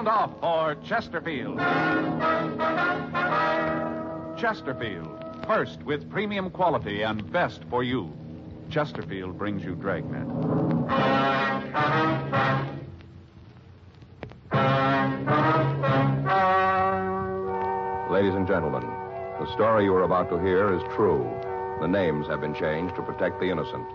Sound off for Chesterfield. Chesterfield, first with premium quality and best for you. Chesterfield brings you Dragnet. Ladies and gentlemen, the story you are about to hear is true. The names have been changed to protect the innocent.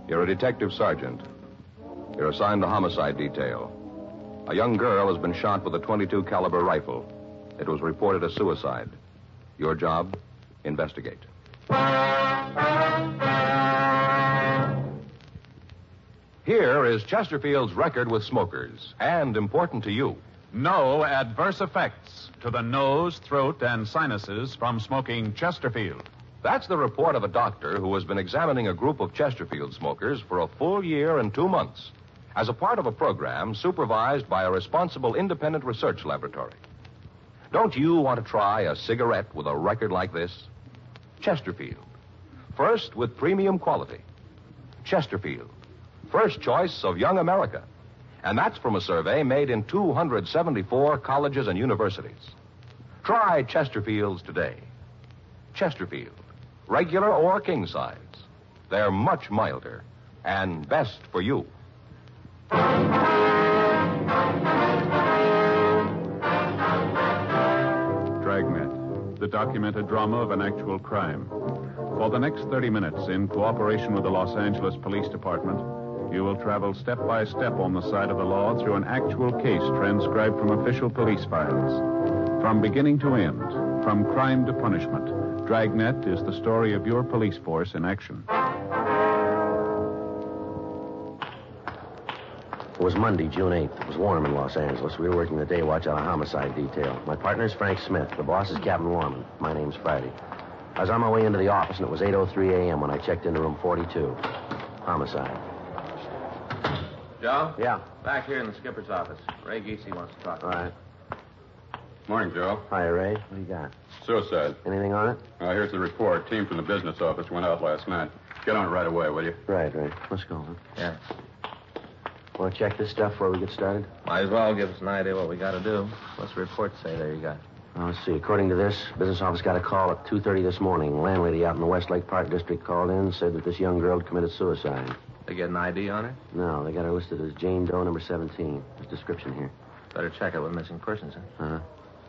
You're a detective sergeant. You're assigned to homicide detail. A young girl has been shot with a .22 caliber rifle. It was reported as suicide. Your job? Investigate. Here is Chesterfield's record with smokers, and important to you. No adverse effects to the nose, throat, and sinuses from smoking Chesterfield. That's the report of a doctor who has been examining a group of Chesterfield smokers for a full year and 2 months as a part of a program supervised by a responsible independent research laboratory. Don't you want to try a cigarette with a record like this? Chesterfield. First with premium quality. Chesterfield. First choice of young America. And that's from a survey made in 274 colleges and universities. Try Chesterfields today. Chesterfield. Regular or king size. They're much milder and best for you. Dragnet, the documented drama of an actual crime. For the next 30 minutes, in cooperation with the Los Angeles Police Department, you will travel step by step on the side of the law through an actual case transcribed from official police files. From beginning to end, from crime to punishment, Dragnet is the story of your police force in action. It was Monday, June 8th. It was warm in Los Angeles. We were working the day watch on a homicide detail. My partner's Frank Smith. The boss is Captain Warman. My name's Friday. I was on my way into the office, and it was 8:03 a.m. when I checked into room 42. Homicide. Joe? Yeah. Back here in the skipper's office. Ray Geesey wants to talk to All you. right. Morning, Joe. Hi, Ray. What do you got? Suicide. Anything on it? Here's the report. Team from the business office went out last night. Get on it right away, will you? Right. Let's go. Huh? Yeah. Want to check this stuff before we get started? Might as well give us an idea what we got to do. What's the report say there you got? Let's see. According to this, business office got a call at 2:30 this morning. Landlady out in the Westlake Park District called in and said that this young girl had committed suicide. They get an ID on her? No, they got her listed as Jane Doe, number 17. There's description here. Better check it with missing persons, huh? Uh-huh.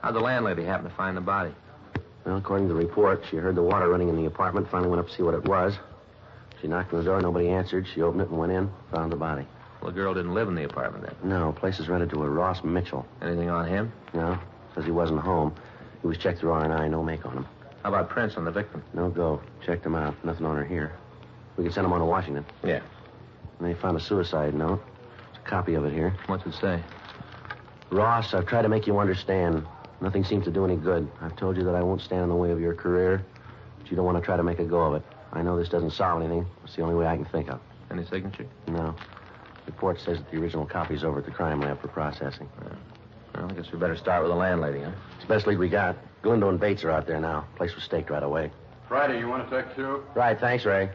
How'd the landlady happen to find the body? Well, according to the report, she heard the water running in the apartment, finally went up to see what it was. She knocked on the door, nobody answered. She opened it and went in, found the body. Well, the girl didn't live in the apartment then. No, place is rented to a Ross Mitchell. Anything on him? No, says he wasn't home. He was checked through R&I, no make on him. How about prints on the victim? No go. Checked him out. Nothing on her here. We could send him on to Washington. Yeah. And they found a suicide note. There's a copy of it here. What's it say? Ross, I've tried to make you understand. Nothing seems to do any good. I've told you that I won't stand in the way of your career, but you don't want to try to make a go of it. I know this doesn't solve anything. It's the only way I can think of. Any signature? No. The report says that the original copy's over at the crime lab for processing. Well, I guess we better start with the landlady, huh? It's the best lead we got. Galindo and Bates are out there now. Place was staked right away. Friday, you want to take two? Right, thanks, Ray.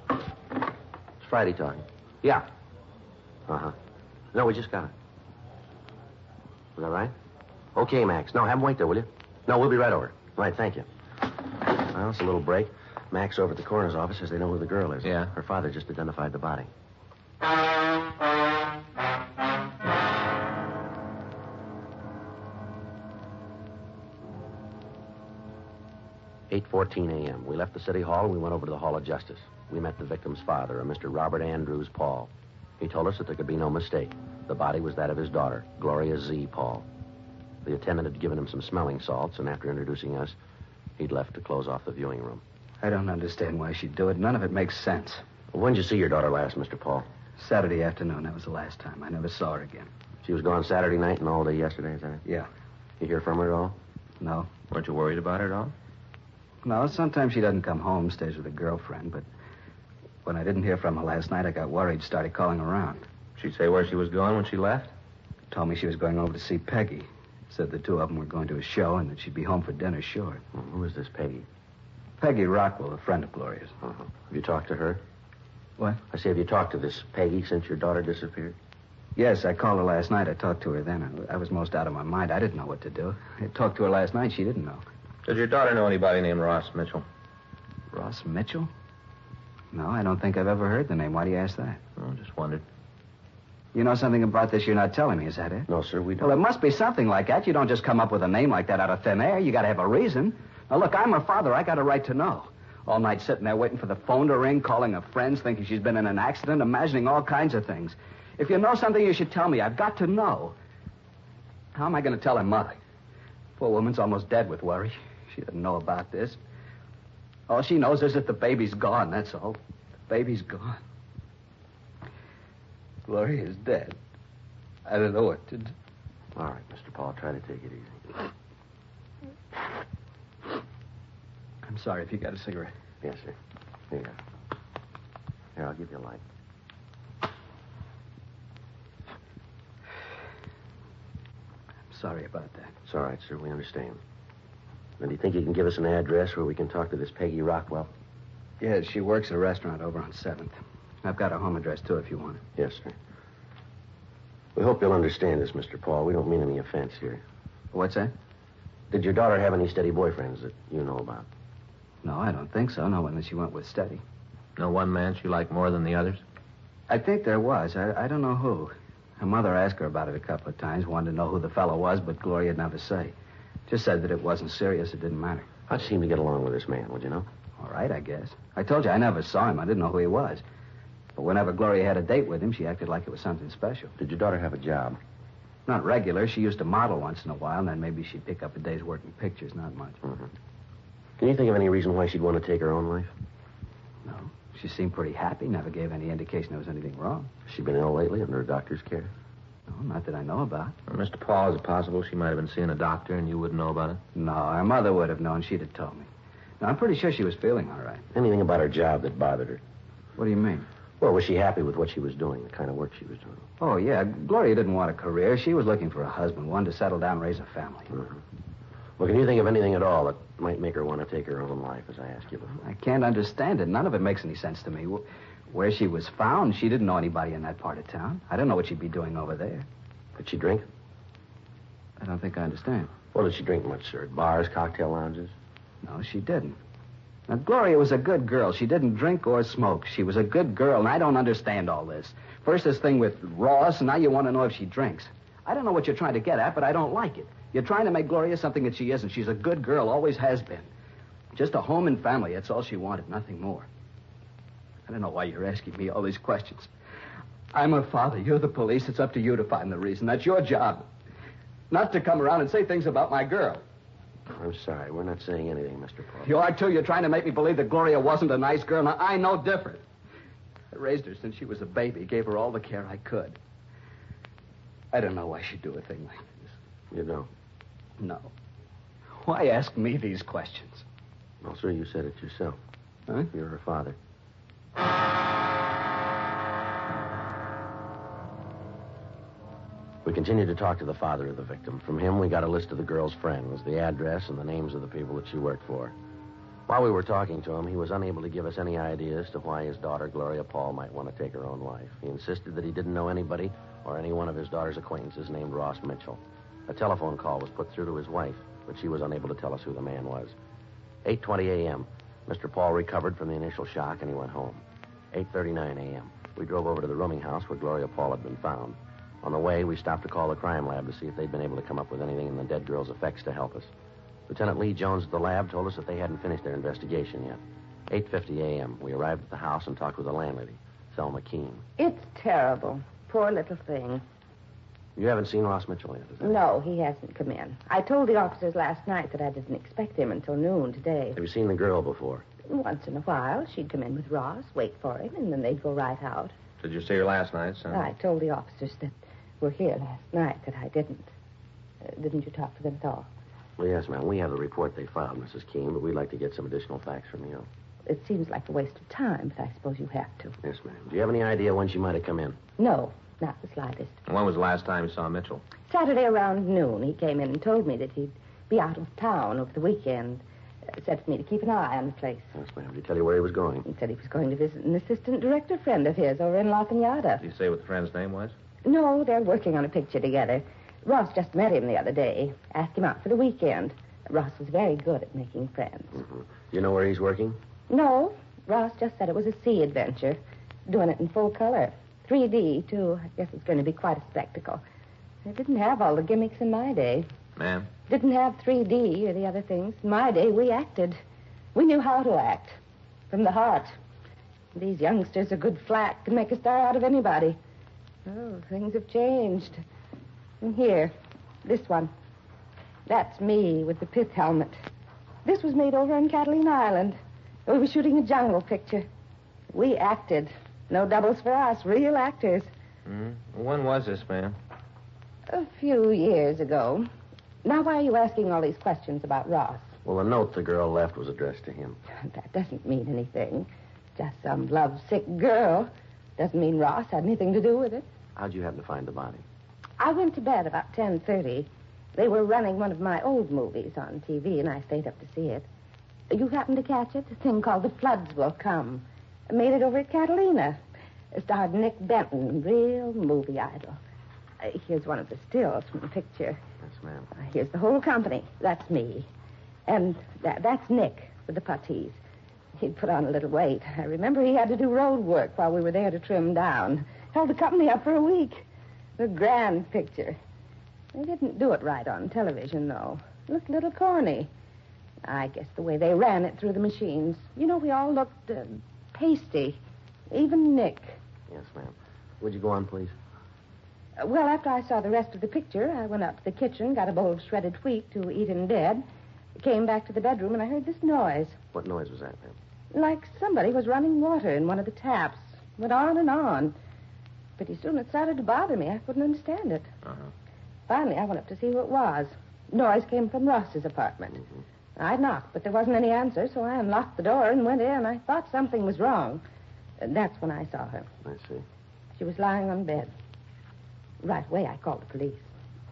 It's Friday talking. Yeah. Uh-huh. No, we just got it. Was that right? Okay, Max. No, have him wait there, will you? No, we'll be right over. Right, thank you. Well, it's a little break. Max over at the coroner's office says they know who the girl is. Yeah. Her father just identified the body. 8:14 a.m. We left the city hall and we went over to the Hall of Justice. We met the victim's father, a Mr. Robert Andrews Paul. He told us that there could be no mistake. The body was that of his daughter, Gloria Z. Paul. The attendant had given him some smelling salts, and after introducing us, he'd left to close off the viewing room. I don't understand why she'd do it. None of it makes sense. Well, when did you see your daughter last, Mr. Paul? Saturday afternoon. That was the last time. I never saw her again. She was gone Saturday night and all day yesterday, is that it? Yeah. You hear from her at all? No. Weren't you worried about her at all? No, sometimes she doesn't come home, stays with a girlfriend, but when I didn't hear from her last night, I got worried, started calling around. She'd say where she was going when she left? Told me she was going over to see Peggy. Said the two of them were going to a show and that she'd be home for dinner short. Well, who is this Peggy? Peggy Rockwell, a friend of Gloria's. Uh-huh. Have you talked to her? What? I say, have you talked to this Peggy since your daughter disappeared? Yes, I called her last night. I talked to her then. I was most out of my mind. I didn't know what to do. I talked to her last night. She didn't know. Does your daughter know anybody named Ross Mitchell? Ross Mitchell? No, I don't think I've ever heard the name. Why do you ask that? Oh, just wondered. You know something about this you're not telling me, is that it? No, sir, we don't. Well, it must be something like that. You don't just come up with a name like that out of thin air. You got to have a reason. Now, look, I'm her father. I got a right to know. All night sitting there waiting for the phone to ring, calling her friends, thinking she's been in an accident, imagining all kinds of things. If you know something, you should tell me. I've got to know. How am I going to tell her mother? Poor woman's almost dead with worry. She doesn't know about this. All she knows is that the baby's gone, that's all. The baby's gone. Gloria is dead. I don't know what to do. All right, Mr. Paul, try to take it easy. I'm sorry if you got a cigarette. Yes, sir. Here you go. Here, I'll give you a light. I'm sorry about that. It's all right, sir. We understand. Now, do you think you can give us an address where we can talk to this Peggy Rockwell? Yeah, she works at a restaurant over on 7th. I've got her home address, too, if you want it. Yes, sir. We hope you'll understand this, Mr. Paul. We don't mean any offense here. What's that? Did your daughter have any steady boyfriends that you know about? No, I don't think so. No one that she went with steady. No one man she liked more than the others? I think there was. I don't know who. Her mother asked her about it a couple of times, wanted to know who the fellow was, but Gloria'd never say. Just said that it wasn't serious, it didn't matter. How'd you seem to get along with this man, would you know? All right, I guess. I told you I never saw him. I didn't know who he was. But whenever Gloria had a date with him, she acted like it was something special. Did your daughter have a job? Not regular. She used to model once in a while, and then maybe she'd pick up a day's work in pictures, not much. Mm-hmm. Can you think of any reason why she'd want to take her own life? No. She seemed pretty happy, never gave any indication there was anything wrong. Has she been ill lately under a doctor's care? No, not that I know about. Well, Mr. Paul, is it possible she might have been seeing a doctor and you wouldn't know about it? No, her mother would have known. She'd have told me. Now, I'm pretty sure she was feeling all right. Anything about her job that bothered her? What do you mean? Well, was she happy with what she was doing, the kind of work she was doing? Oh, yeah. Gloria didn't want a career. She was looking for a husband, one to settle down and raise a family. Mm-hmm. Well, can you think of anything at all that might make her want to take her own life, as I asked you before? I can't understand it. None of it makes any sense to me. Where she was found, she didn't know anybody in that part of town. I don't know what she'd be doing over there. Did she drink? I don't think I understand. Well, did she drink much, sir? At bars, cocktail lounges? No, she didn't. Now, Gloria was a good girl. She didn't drink or smoke. She was a good girl, and I don't understand all this. First this thing with Ross, and now you want to know if she drinks. I don't know what you're trying to get at, but I don't like it. You're trying to make Gloria something that she isn't. She's a good girl, always has been. Just a home and family, that's all she wanted, nothing more. I don't know why you're asking me all these questions. I'm her father. You're the police. It's up to you to find the reason. That's your job. Not to come around and say things about my girl. I'm sorry. We're not saying anything, Mr. Paul. You are, too. You're trying to make me believe that Gloria wasn't a nice girl. Now, I know different. I raised her since she was a baby, gave her all the care I could. I don't know why she'd do a thing like this. You don't? No. Why ask me these questions? Well, sir, you said it yourself. Huh? You're her father. We continued to talk to the father of the victim. From him, we got a list of the girl's friends, the address, and the names of the people that she worked for. While we were talking to him, he was unable to give us any idea as to why his daughter, Gloria Paul, might want to take her own life. He insisted that he didn't know anybody or any one of his daughter's acquaintances named Ross Mitchell. A telephone call was put through to his wife, but she was unable to tell us who the man was. 8:20 a.m., Mr. Paul recovered from the initial shock, and he went home. 8:39 a.m., we drove over to the rooming house where Gloria Paul had been found. On the way, we stopped to call the crime lab to see if they'd been able to come up with anything in the dead girl's effects to help us. Lieutenant Lee Jones at the lab told us that they hadn't finished their investigation yet. 8:50 a.m., we arrived at the house and talked with the landlady, Thelma Keene. It's terrible. Poor little thing. You haven't seen Ross Mitchell yet, is that? No, he hasn't come in. I told the officers last night that I didn't expect him until noon today. Have you seen the girl before? Once in a while, she'd come in with Ross, wait for him, and then they'd go right out. Did you see her last night, son? I told the officers that were here last night that I didn't. Didn't you talk to them at all? Well, yes, ma'am. We have the report they filed, Mrs. Keene, but we'd like to get some additional facts from you. It seems like a waste of time, but I suppose you have to. Yes, ma'am. Do you have any idea when she might have come in? No, not the slightest. And when was the last time you saw Mitchell? Saturday around noon, he came in and told me that he'd be out of town over the weekend. Said for me to keep an eye on the place. Yes, ma'am. Did he tell you where he was going? He said he was going to visit an assistant director friend of his over in La Cañada. Did you say what the friend's name was? No, they're working on a picture together. Ross just met him the other day. Asked him out for the weekend. Ross was very good at making friends. Mm-hmm. Do you know where he's working? No, Ross just said it was a sea adventure. Doing it in full color. 3D, too. I guess it's going to be quite a spectacle. They didn't have all the gimmicks in my day. Ma'am? Didn't have 3D or the other things. In my day, we acted. We knew how to act. From the heart. These youngsters are good flat. Can make a star out of anybody. Oh, things have changed. And here, this one. That's me with the pith helmet. This was made over on Catalina Island. We were shooting a jungle picture. We acted. No doubles for us. Real actors. When was this, ma'am? A few years ago. Now, why are you asking all these questions about Ross? Well, the note the girl left was addressed to him. That doesn't mean anything. Just some lovesick girl. Doesn't mean Ross had anything to do with it. How'd you happen to find the body? I went to bed about 10:30. They were running one of my old movies on TV, and I stayed up to see it. You happened to catch it? A thing called The Floods Will Come. I made it over at Catalina. It starred Nick Benton, real movie idol. Here's one of the stills from the picture. Yes, ma'am. Here's the whole company. That's me. And that's Nick with the puttees. He'd put on a little weight. I remember he had to do road work while we were there to trim down. Held the company up for a week. A grand picture. They didn't do it right on television, though. Looked a little corny. I guess the way they ran it through the machines. You know, we all looked pasty. Even Nick. Yes, ma'am. Would you go on, please? Well, after I saw the rest of the picture, I went up to the kitchen, got a bowl of shredded wheat to eat in bed, came back to the bedroom, and I heard this noise. What noise was that, ma'am? Like somebody was running water in one of the taps. Went on and on. Pretty soon it started to bother me. I couldn't understand it. Finally, I went up to see who it was. Noise came from Ross's apartment. Mm-hmm. I knocked, but there wasn't any answer, so I unlocked the door and went in. I thought something was wrong. And that's when I saw her. I see. She was lying on bed. Right away, I called the police.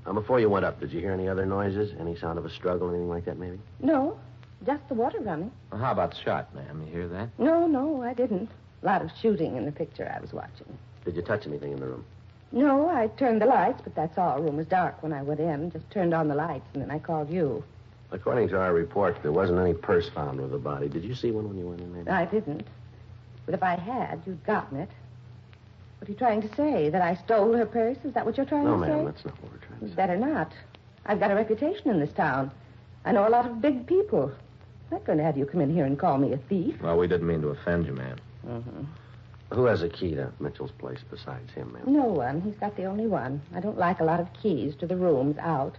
Before you went up, did you hear any other noises? Any sound of a struggle, anything like that, maybe? No, just the water running. Well, how about the shot, ma'am? You hear that? No, I didn't. A lot of shooting in the picture I was watching. Did you touch anything in the room? No, I turned the lights, but that's all. The room was dark when I went in. Just turned on the lights, and then I called you. According to our report, there wasn't any purse found with the body. Did you see one when you went in, maybe? I didn't. But if I had, you'd gotten it. What are you trying to say? That I stole her purse? Is that what you're trying No, to say? No, ma'am, that's not what we're trying to say. Better not. I've got a reputation in this town. I know a lot of big people. I'm not going to have you come in here and call me a thief. Well, we didn't mean to offend you, ma'am. Mm-hmm. Who has a key to Mitchell's place besides him, ma'am? No one. He's got the only one. I don't like a lot of keys to the rooms out.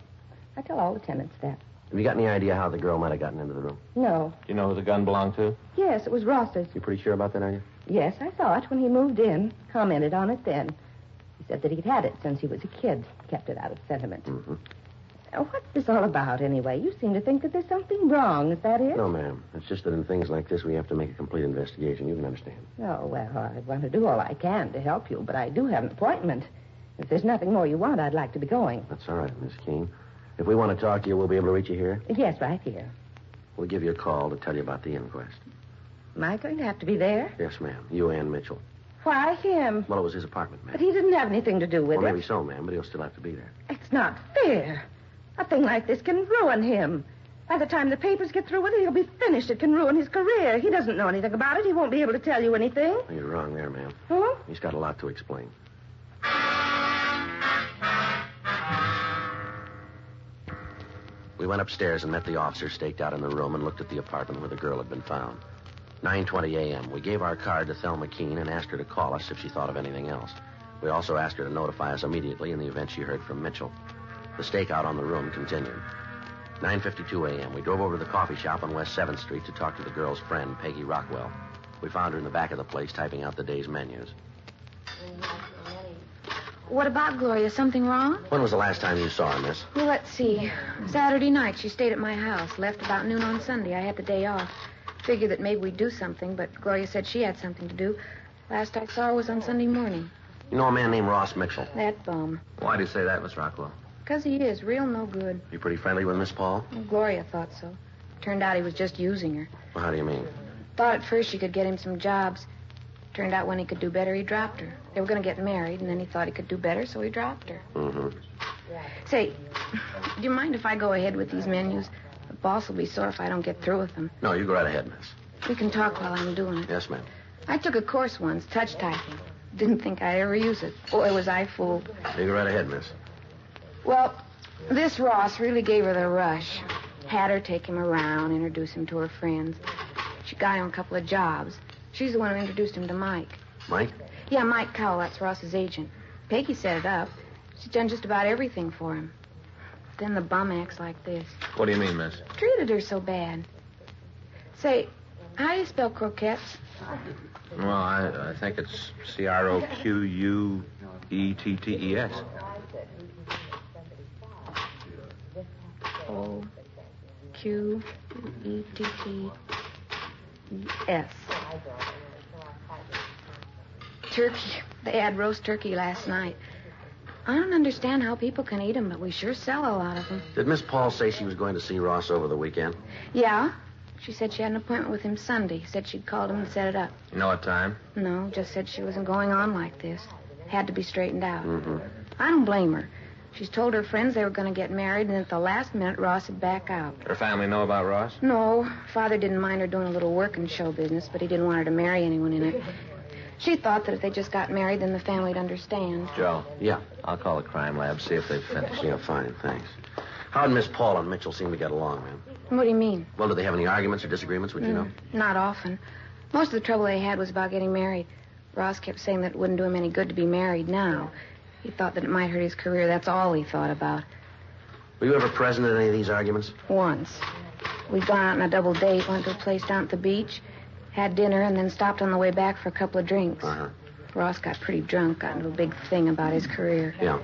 I tell all the tenants that. Have you got any idea how the girl might have gotten into the room? No. Do you know who the gun belonged to? Yes, it was Ross's. You pretty sure about that, are you? Yes, I saw it when he moved in. Commented on it then. He said that he'd had it since he was a kid. Kept it out of sentiment. Mm-hmm. What's this all about, anyway? You seem to think that there's something wrong. Is that it? No, ma'am. It's just that in things like this, we have to make a complete investigation. You can understand. Oh, well, I want to do all I can to help you, but I do have an appointment. If there's nothing more you want, I'd like to be going. That's all right, Miss Keene. If we want to talk to you, we'll be able to reach you here? Yes, right here. We'll give you a call to tell you about the inquest. Am I going to have to be there? Yes, ma'am. You and Mitchell. Why him? Well, it was his apartment, ma'am. But he didn't have anything to do with Well, it. maybe so, ma'am, but he'll still have to be there. It's not fair. A thing like this can ruin him. By the time the papers get through with it, he'll be finished. It can ruin his career. He doesn't know anything about it. He won't be able to tell you anything. Well, you're wrong there, ma'am. Huh? He's got a lot to explain. We went upstairs and met the officer staked out in the room and looked at the apartment where the girl had been found. 9:20 a.m. We gave our card to Thelma Keene and asked her to call us if she thought of anything else. We also asked her to notify us immediately in the event she heard from Mitchell. The stakeout on the room continued. 9:52 a.m. We drove over to the coffee shop on West 7th Street to talk to the girl's friend, Peggy Rockwell. We found her in the back of the place typing out the day's menus. What about Gloria? Something wrong? When was the last time you saw her, miss? Well, let's see. Saturday night, she stayed at my house. Left about noon on Sunday. I had the day off. Figured that maybe we'd do something, but Gloria said she had something to do. Last I saw her was on Sunday morning. You know a man named Ross Mitchell? That bum. Why do you say that, Miss Rockwell? 'Cause he is real no good. You pretty friendly with Miss Paul? Well, Gloria thought so. Turned out he was just using her. Well, how do you mean? Thought at first she could get him some jobs. Turned out when he could do better, he dropped her. They were going to get married, and then he thought he could do better, so he dropped her. Mm-hmm. Say, do you mind if I go ahead with these menus? The boss will be sore if I don't get through with them. No, you go right ahead, miss. We can talk while I'm doing it. Yes, ma'am. I took a course once, touch typing. Didn't think I'd ever use it. Boy, was I fooled. You go right ahead, miss. Well, this Ross really gave her the rush. Had her take him around, introduce him to her friends. She got him a couple of jobs. She's the one who introduced him to Mike. Mike? Yeah, Mike Cowell. That's Ross's agent. Peggy set it up. She's done just about everything for him. Then the bum acts like this. What do you mean, miss? Treated her so bad. Say, how do you spell croquettes? Well, I think it's Croquettes. O-Q-E-T-T-E-S. Turkey. They had roast turkey last night. I don't understand how people can eat them, but we sure sell a lot of them. Did Miss Paul say she was going to see Ross over the weekend? Yeah. She said she had an appointment with him Sunday. Said she'd called him and set it up. You know what time? No, just said she wasn't going on like this. Had to be straightened out. Mm-hmm. I don't blame her. She's told her friends they were going to get married, and at the last minute, Ross would back out. Her family know about Ross? No. Father didn't mind her doing a little work in show business, but he didn't want her to marry anyone in it. She thought that if they just got married, then the family'd understand. Joe. Yeah. I'll call the crime lab, see if they've finished. Yeah, fine, thanks. How'd Miss Paul and Mitchell seem to get along, man? What do you mean? Well, did they have any arguments or disagreements, would you know? Not often. Most of the trouble they had was about getting married. Ross kept saying that it wouldn't do him any good to be married now. He thought that it might hurt his career. That's all he thought about. Were you ever present at any of these arguments? Once. We'd gone out on a double date, went to a place down at the beach, had dinner, and then stopped on the way back for a couple of drinks. Uh-huh. Ross got pretty drunk, got into a big thing about his career. Yeah.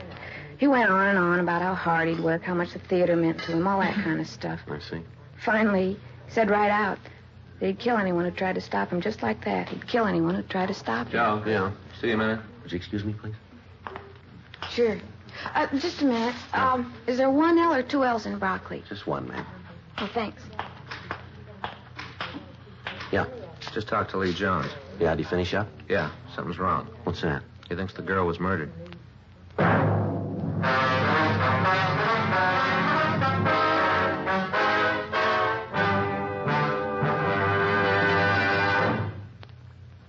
He went on and on about how hard he'd work, how much the theater meant to him, all that kind of stuff. I see. Finally, he said right out that he'd kill anyone who tried to stop him, just like that. He'd kill anyone who tried to stop him. Joe. Yeah. See you a minute. Would you excuse me, please? Sure. Just a minute. Is there one L or two L's in broccoli? Just one, ma'am. Oh, thanks. Yeah. Just talk to Lee Jones. Yeah, did you finish up? Yeah, something's wrong. What's that? He thinks the girl was murdered.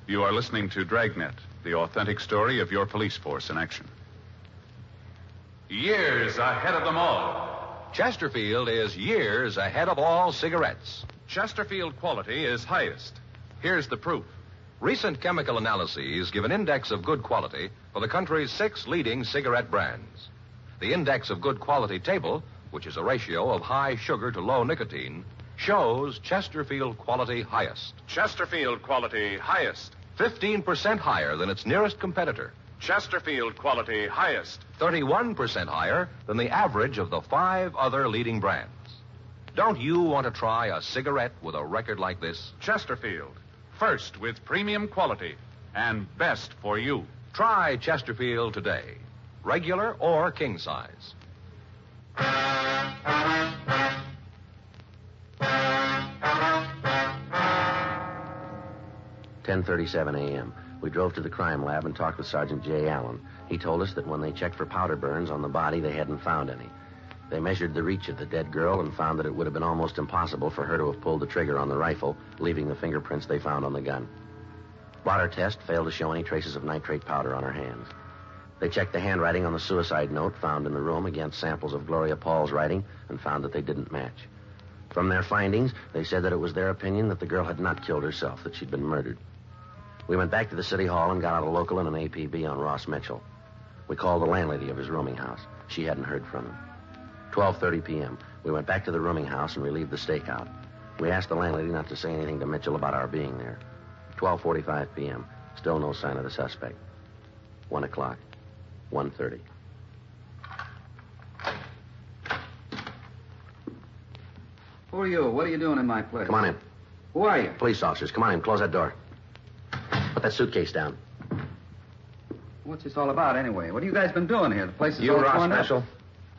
You are listening to Dragnet, the authentic story of your police force in action. Years ahead of them all. Chesterfield is years ahead of all cigarettes. Chesterfield quality is highest. Here's the proof. Recent chemical analyses give an index of good quality for the country's 6 leading cigarette brands. The index of good quality table, which is a ratio of high sugar to low nicotine, shows Chesterfield quality highest. Chesterfield quality highest. 15% higher than its nearest competitor. Chesterfield quality highest. 31% higher than the average of the 5 other leading brands. Don't you want to try a cigarette with a record like this? Chesterfield. First with premium quality and best for you. Try Chesterfield today. Regular or king size. 10:37 a.m. We drove to the crime lab and talked with Sergeant J. Allen. He told us that when they checked for powder burns on the body, they hadn't found any. They measured the reach of the dead girl and found that it would have been almost impossible for her to have pulled the trigger on the rifle, leaving the fingerprints they found on the gun. Blotter test failed to show any traces of nitrate powder on her hands. They checked the handwriting on the suicide note found in the room against samples of Gloria Paul's writing and found that they didn't match. From their findings, they said that it was their opinion that the girl had not killed herself, that she'd been murdered. We went back to the city hall and got out a local and an APB on Ross Mitchell. We called the landlady of his rooming house. She hadn't heard from him. 12:30 p.m. We went back to the rooming house and relieved the stakeout. We asked the landlady not to say anything to Mitchell about our being there. 12:45 p.m. Still no sign of the suspect. 1 o'clock. 1:30. Who are you? What are you doing in my place? Come on in. Who are you? Police officers, come on in. Close that door. Put that suitcase down. What's this all about, anyway? What have you guys been doing here? The place is You all Ross torn up. Mitchell?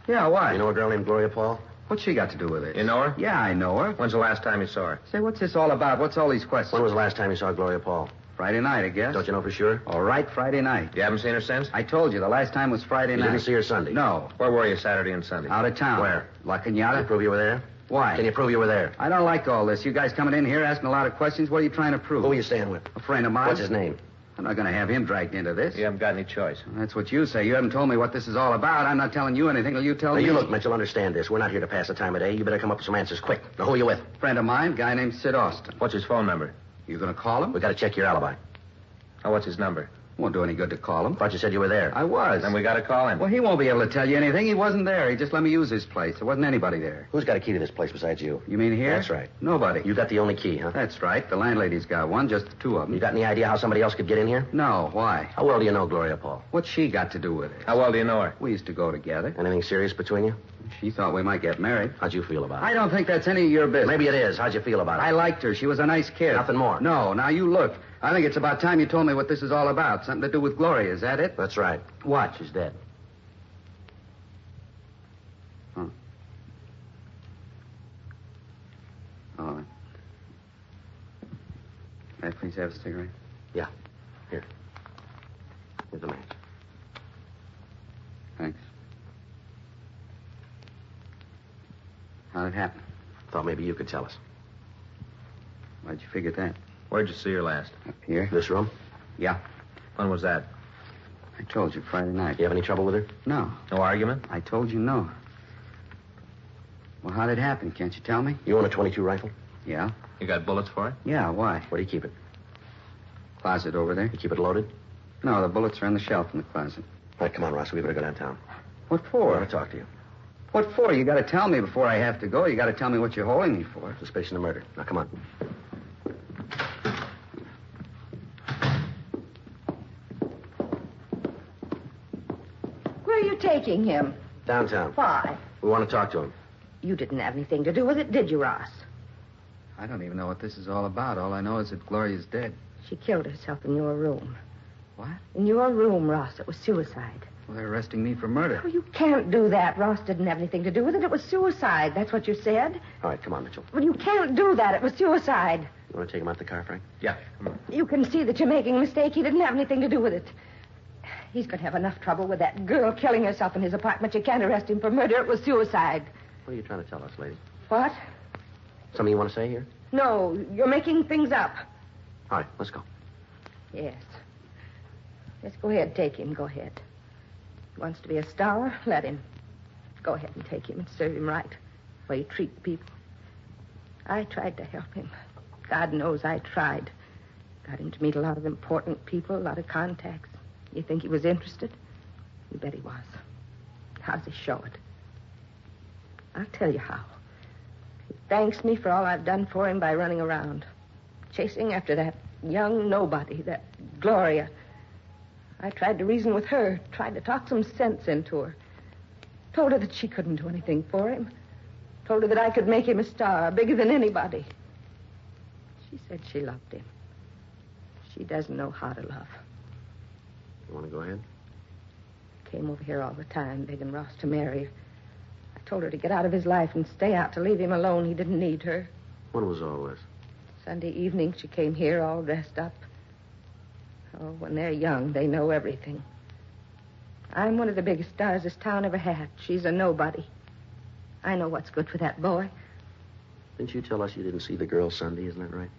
Yeah, why? You know a girl named Gloria Paul? What's she got to do with it? You know her? Yeah, I know her. When's the last time you saw her? Say, what's this all about? What's all these questions? When was the last time you saw Gloria Paul? Friday night, I guess. Don't you know for sure? All right, Friday night. You haven't seen her since? I told you, the last time was Friday You night. didn't see her Sunday? No. Where were you Saturday and Sunday? Out of town. Where? La Can you Cañada. prove you were there? Why? Can you prove you were there? I don't like all this. You guys coming in here asking a lot of questions. What are you trying to prove? Who are you staying with? A friend of mine. What's his name? I'm not going to have him dragged into this. You haven't got any choice. That's what you say. You haven't told me what this is all about. I'm not telling you anything till you tell Now, me. you look, Mitchell, understand this. We're not here to pass the time of day. You better come up with some answers quick. Now, who are you with? Friend of mine, guy named Sid Austin. What's his phone number? You going to call him? We got to check your alibi. Oh, what's his number? Won't do any good to call him. Thought you said you were there. I was. Then we got to call him. Well, he won't be able to tell you anything. He wasn't there. He just let me use his place. There wasn't anybody there. Who's got a key to this place besides you? You mean here? That's right. Nobody. You got the only key, huh? That's right. The landlady's got one, just the two of them. You got any idea how somebody else could get in here? No, why? How well do you know Gloria Paul? What's she got to do with it? How well do you know her? We used to go together. Anything serious between you? She thought we might get married. How'd you feel about it? I don't think that's any of your business. Maybe it is. How'd you feel about it? I liked her. She was a nice kid. Nothing more? No. Now, you look. I think it's about time you told me what this is all about. Something to do with Gloria. Is that it? That's right. What? She's dead. Huh. All right. May I please have a cigarette? Yeah. Here. Here's the match. Thanks. How'd it happen? Thought maybe you could tell us. Why'd you figure that? Where'd you see her last? Up here? This room? Yeah. When was that? I told you Friday night. You have any trouble with her? No. No argument? I told you no. Well, how'd it happen? Can't you tell me? You own a .22 rifle? Yeah. You got bullets for it? Yeah, why? Where do you keep it? Closet over there. You keep it loaded? No, the bullets are on the shelf in the closet. All right, come on, Ross. We better go downtown. What I for? want to talk to you. What for? You got to tell me before I have to go. You got to tell me what you're holding me for. Suspicion of murder. Now, come on. Where are you taking him? Downtown. Why? We want to talk to him. You didn't have anything to do with it, did you, Ross? I don't even know what this is all about. All I know is that Gloria's dead. She killed herself in your room. What? In your room, Ross. It was suicide. Well, they're arresting me for murder. Oh, you can't do that. Ross didn't have anything to do with it. It was suicide. That's what you said. All right, come on, Mitchell. Well, you can't do that. It was suicide. You want to take him out the car, Frank? Yeah. Come on. You can see that you're making a mistake. He didn't have anything to do with it. He's going to have enough trouble with that girl killing herself in his apartment. You can't arrest him for murder. It was suicide. What are you trying to tell us, lady? What? Something you want to say here? No, you're making things up. All right, let's go. Yes. Yes, go ahead. Take him. Go ahead. He wants to be a star. Let him. Go ahead and take him and serve him right. The way you treat people. I tried to help him. God knows I tried. Got him to meet a lot of important people, a lot of contacts. You think he was interested? You bet he was. How's he show it? I'll tell you how. He thanks me for all I've done for him by running around. Chasing after that young nobody, that Gloria. I tried to reason with her, tried to talk some sense into her. Told her that she couldn't do anything for him. Told her that I could make him a star, bigger than anybody. She said she loved him. She doesn't know how to love. You want to go ahead? Came over here all the time, begging Ross to marry her. I told her to get out of his life and stay out, to leave him alone. He didn't need her. When was all this? Sunday evening, she came here all dressed up. Oh, when they're young, they know everything. I'm one of the biggest stars this town ever had. She's a nobody. I know what's good for that boy. Didn't you tell us you didn't see the girl Sunday, isn't that right?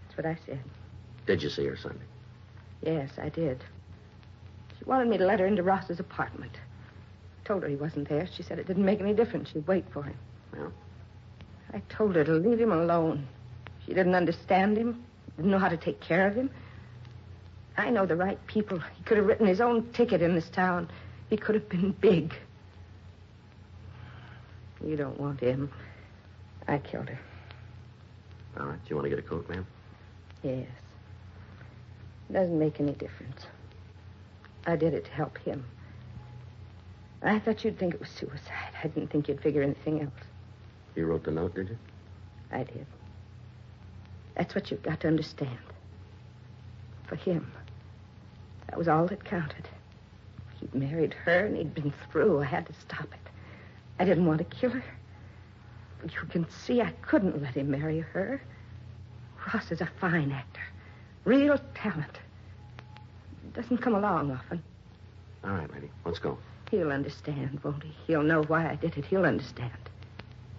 That's what I said. Did you see her Sunday? Yes, I did. She wanted me to let her into Ross's apartment. I told her he wasn't there. She said it didn't make any difference. She'd wait for him. Yeah? I told her to leave him alone. She didn't understand him, didn't know how to take care of him. I know the right people. He could have written his own ticket in this town. He could have been big. You don't want him. I killed her. All right. Do you want to get a coat, ma'am? Yes. It doesn't make any difference. I did it to help him. I thought you'd think it was suicide. I didn't think you'd figure anything else. You wrote the note, did you? I did. That's what you've got to understand. For him. That was all that counted. He'd married her and he'd been through. I had to stop it. I didn't want to kill her. You can see I couldn't let him marry her. Ross is a fine actor. Real talent. Doesn't come along often. All right, lady. Let's go. He'll understand, won't he? He'll know why I did it. He'll understand.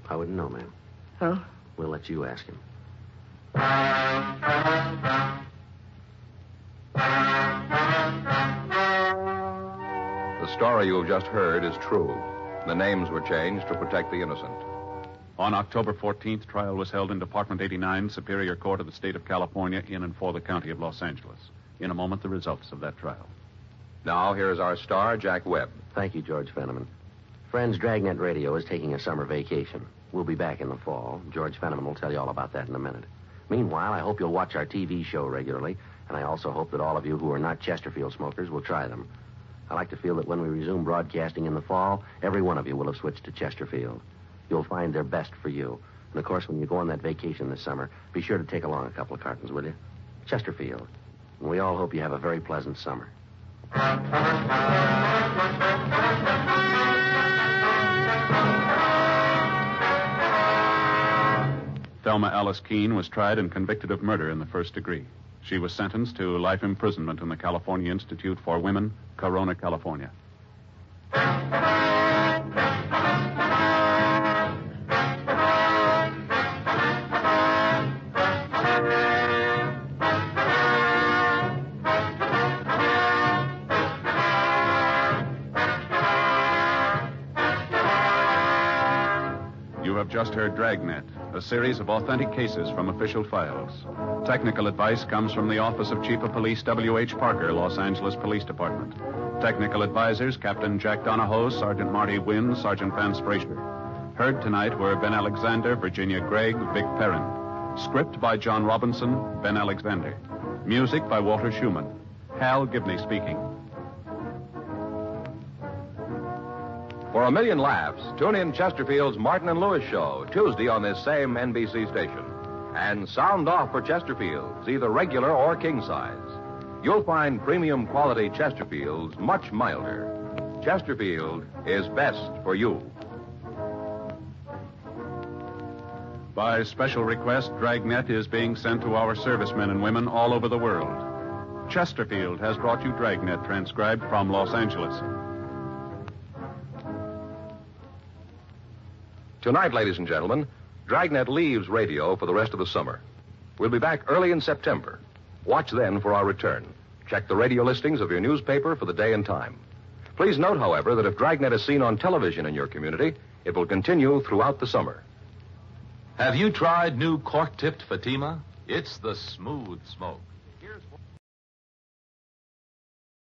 I wouldn't know, ma'am. Oh? We'll let you ask him. The story you have just heard is true. The names were changed to protect the innocent. On October 14th, trial was held in Department 89, Superior Court of the State of California, in and for the County of Los Angeles. In a moment, the results of that trial. Now, here is our star, Jack Webb. Thank you, George Fenneman. Friends, Dragnet Radio is taking a summer vacation. We'll be back in the fall. George Fenneman will tell you all about that in a minute. Meanwhile, I hope you'll watch our TV show regularly, and I also hope that all of you who are not Chesterfield smokers will try them. I like to feel that when we resume broadcasting in the fall, every one of you will have switched to Chesterfield. You'll find their best for you. And, of course, when you go on that vacation this summer, be sure to take along a couple of cartons, will you? Chesterfield. And we all hope you have a very pleasant summer. Thelma Alice Keene was tried and convicted of murder in the first degree. She was sentenced to life imprisonment in the California Institute for Women, Corona, California. You have just heard Dragnet, a series of authentic cases from official files. Technical advice comes from the Office of Chief of Police W.H. Parker, Los Angeles Police Department. Technical advisors, Captain Jack Donahoe, Sergeant Marty Wynn, Sergeant Vance Frazier. Heard tonight were Ben Alexander, Virginia Gregg, Vic Perrin. Script by John Robinson, Ben Alexander. Music by Walter Schumann. Hal Gibney speaking. For a million laughs, tune in Chesterfield's Martin and Lewis show, Tuesday on this same NBC station. And sound off for Chesterfields, either regular or king size. You'll find premium quality Chesterfields much milder. Chesterfield is best for you. By special request, Dragnet is being sent to our servicemen and women all over the world. Chesterfield has brought you Dragnet, transcribed from Los Angeles. Tonight, ladies and gentlemen, Dragnet leaves radio for the rest of the summer. We'll be back early in September. Watch then for our return. Check the radio listings of your newspaper for the day and time. Please note, however, that if Dragnet is seen on television in your community, it will continue throughout the summer. Have you tried new cork-tipped Fatima? It's the smooth smoke.